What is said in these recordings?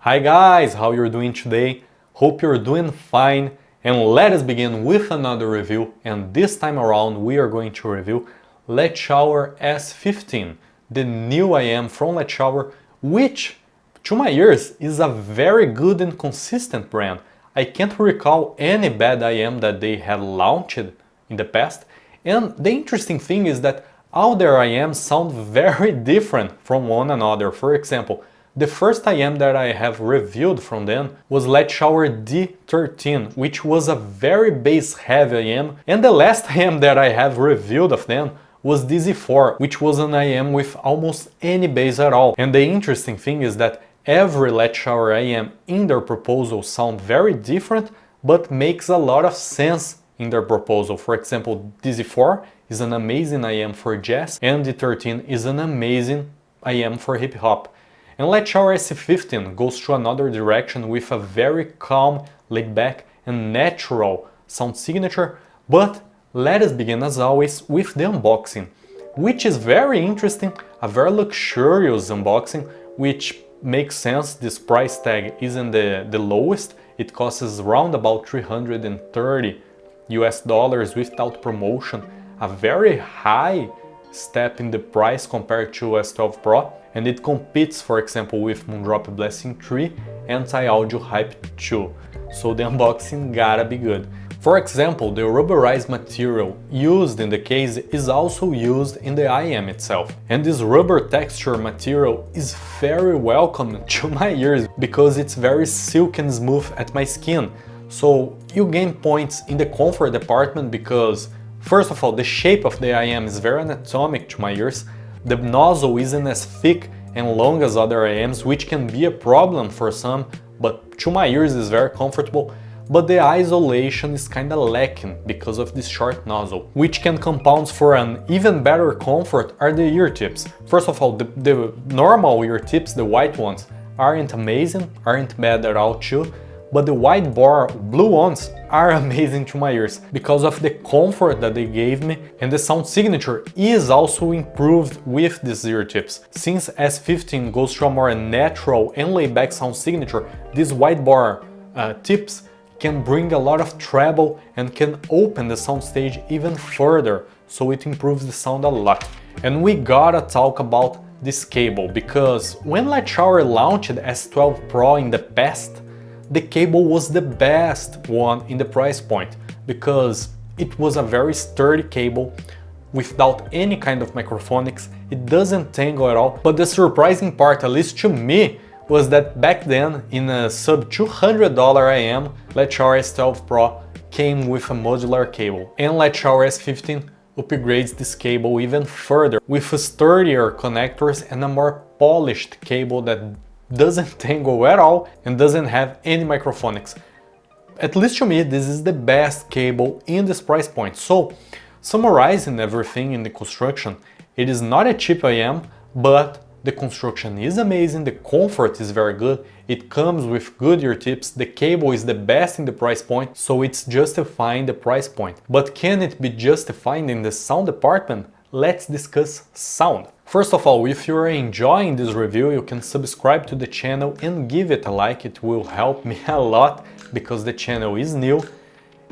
Hi guys, how you're doing today? Hope you're doing fine, and let us begin with another review, and this time around we are going to review Letshuoer S15, the new iem from Letshuoer, which to my ears is a very good and consistent brand. I can't recall any bad iem that they had launched in the past, and the interesting thing is that all their iems sound very different from one another. For example, the first iem that I have reviewed from them was Letshuoer D13, which was a very bass-heavy iem, and the last iem that I have reviewed of them was DZ4, which was an iem with almost any bass at all. And the interesting thing is that every Letshuoer iem in their proposal sound very different, but makes a lot of sense in their proposal. For example, DZ4 is an amazing iem for jazz, and D13 is an amazing iem for hip-hop. And Letshuoer s15 goes to another direction with a very calm, laid-back and natural sound signature, but let us begin as always with the unboxing, which is very interesting, a very luxurious unboxing, which makes sense. This price tag isn't the lowest. It costs around about $330 without promotion, a very high step in the price compared to S12 Pro, and it competes, for example, with Moondrop Blessing 3 and Anti-Audio Hype 2, so the unboxing gotta be good. For example, the rubberized material used in the case is also used in the iem itself, and this rubber texture material is very welcome to my ears because it's very silky and smooth at my skin. So you gain points in the comfort department because, first of all, the shape of the iem is very anatomic to my ears. The nozzle isn't as thick and long as other iems, which can be a problem for some, but to my ears is very comfortable. But the isolation is kinda lacking because of this short nozzle, which can compound for an even better comfort are the ear tips. First of all, the normal ear tips, the white ones, aren't amazing, aren't bad at all too, but the wide bore blue ones are amazing to my ears because of the comfort that they gave me, and the sound signature is also improved with these ear tips. Since S15 goes to a more natural and laid-back sound signature, these wide bore tips can bring a lot of treble and can open the soundstage even further, so it improves the sound a lot. And we gotta talk about this cable, because when Letshuoer launched S12 Pro in the past, the cable was the best one in the price point, because it was a very sturdy cable without any kind of microphonics. It doesn't tangle at all, but the surprising part, at least to me, was that back then, in a sub $200 iem, Letshuoer S12 Pro came with a modular cable, and Letshuoer S15 upgrades this cable even further with sturdier connectors and a more polished cable that doesn't tangle at all and doesn't have any microphonics. At least to me, this is the best cable in this price point. So, summarizing everything in the construction, it is not a cheap iem, but the construction is amazing, the comfort is very good, it comes with good ear tips, the cable is the best in the price point, so it's justifying the price point. But can it be justified in the sound department? Let's discuss sound. First of all, if you're enjoying this review, you can subscribe to the channel and give it a like. It will help me a lot because the channel is new.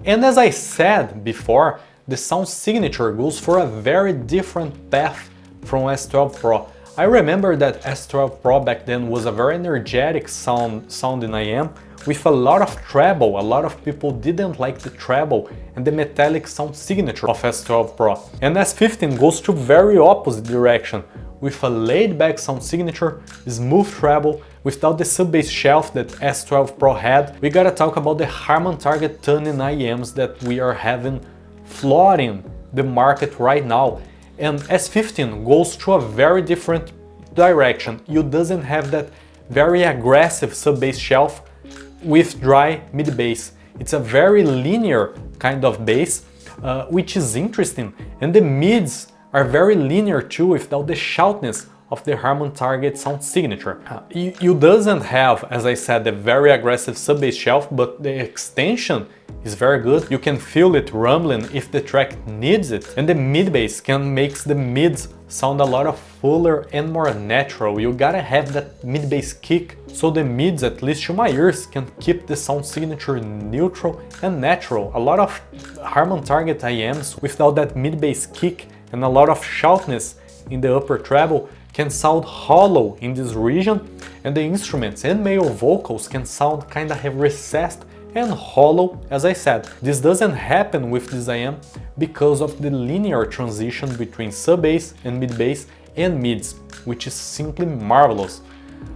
And as I said before, the sound signature goes for a very different path from S12 Pro. I remember that S12 Pro back then was a very energetic sounding iem with a lot of treble. A lot of people didn't like the treble and the metallic sound signature of S12 Pro. And S15 goes to very opposite direction, with a laid-back sound signature, smooth treble, without the sub-bass shelf that S12 Pro had. We gotta talk about the Harman Target tuning iems that we are having flooding the market right now. And S15 goes to a very different direction. You doesn't have that very aggressive sub-bass shelf with dry mid-bass. It's a very linear kind of bass, which is interesting. And the mids are very linear too, without the shoutness of the Harman Target sound signature. You doesn't have, as I said, a very aggressive sub-bass shelf, but the extension is very good. You can feel it rumbling if the track needs it, and the mid-bass can make the mids sound a lot of fuller and more natural. You gotta have that mid-bass kick, so the mids, at least to my ears, can keep the sound signature neutral and natural. A lot of Harman Target iems without that mid-bass kick and a lot of shoutness in the upper treble can sound hollow in this region, and the instruments and male vocals can sound kinda recessed and hollow, as I said. This doesn't happen with this IM because of the linear transition between sub-bass and mid-bass and mids, which is simply marvelous.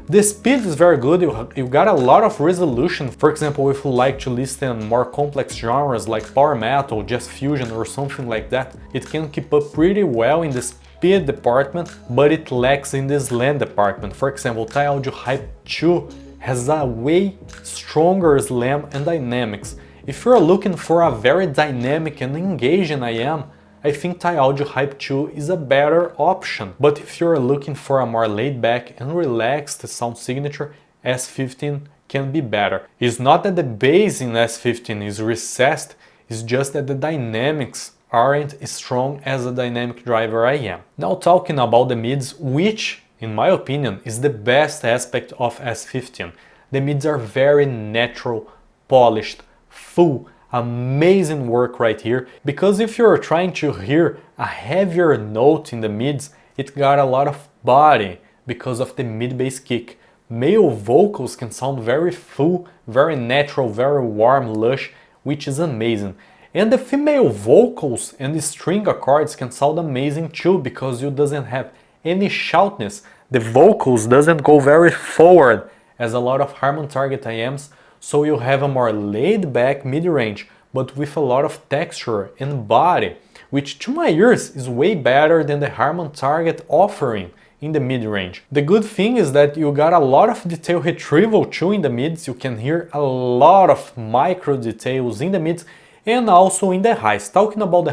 The speed is very good, you got a lot of resolution. For example, if you like to listen more complex genres like power metal, jazz fusion or something like that, it can keep up pretty well in the speed department, but it lacks in the slam department. For example, TIE Audio Hype 2 has a way stronger slam and dynamics. If you're looking for a very dynamic and engaging IM, I think TIE Audio Hype 2 is a better option. But if you're looking for a more laid-back and relaxed sound signature, S15 can be better. It's not that the bass in S15 is recessed, it's just that the dynamics aren't as strong as a dynamic driver IM. Now talking about the mids, which in my opinion is the best aspect of S15. The mids are very natural, polished, full, amazing work right here, because if you're trying to hear a heavier note in the mids, it got a lot of body because of the mid-bass kick. Male vocals can sound very full, very natural, very warm, lush, which is amazing. And the female vocals and the string accords can sound amazing too, because you doesn't have any shoutness. The vocals doesn't go very forward as a lot of Harman Target IMs, so you have a more laid-back mid-range, but with a lot of texture and body, which to my ears is way better than the Harman Target offering in the mid-range. The good thing is that you got a lot of detail retrieval too in the mids. You can hear a lot of micro details in the mids and also in the highs. Talking about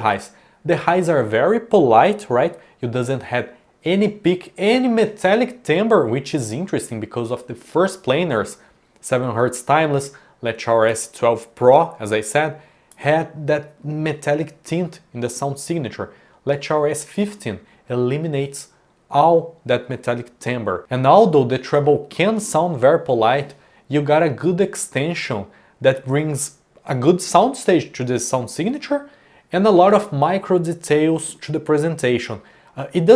the highs are very polite, right? You doesn't have any peak, any metallic timbre, which is interesting because of the first planars, 7Hz timeless, Letshuoer S12 Pro, as I said, had that metallic tint in the sound signature. Letshuoer S15 eliminates all that metallic timbre. And although the treble can sound very polite, you got a good extension that brings a good soundstage to the sound signature and a lot of micro details to the presentation. It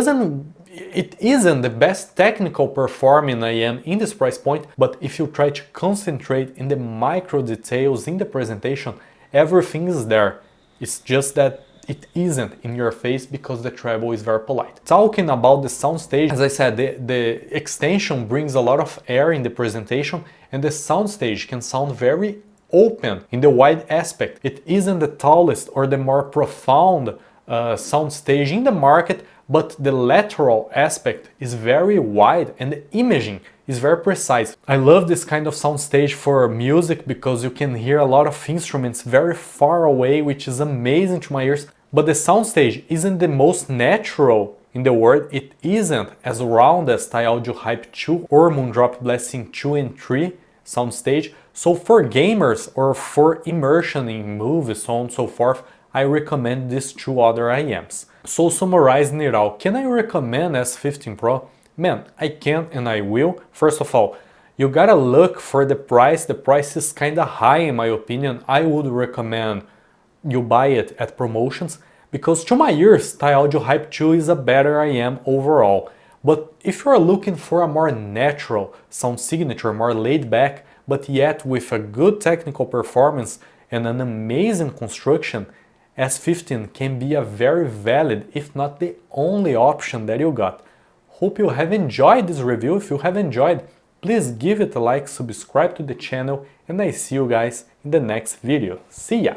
isn't the best technical performing IM in this price point, but if you try to concentrate in the micro details in the presentation, everything is there. It's just that it isn't in your face because the treble is very polite. Talking about the soundstage, as I said, the extension brings a lot of air in the presentation, and the soundstage can sound very open in the wide aspect. It isn't the tallest or the more profound soundstage in the market, but the lateral aspect is very wide and the imaging is very precise. I love this kind of soundstage for music because you can hear a lot of instruments very far away, which is amazing to my ears. But the soundstage isn't the most natural in the world. It isn't as round as TIE Audio Hype 2 or Moondrop Blessing 2 and 3 soundstage. So for gamers or for immersion in movies, so on and so forth, I recommend these two other IMs. So summarizing it all, can I recommend S15 Pro? Man, I can and I will. First of all, you gotta look for the price. The price is kinda high in my opinion. I would recommend you buy it at promotions, because to my ears, TIE Audio Hype 2 is a better IM overall. But if you're looking for a more natural sound signature, more laid back, but yet with a good technical performance and an amazing construction, S15 can be a very valid, if not the only option that you got. Hope you have enjoyed this review. If you have enjoyed, please give it a like, subscribe to the channel, and I see you guys in the next video. See ya!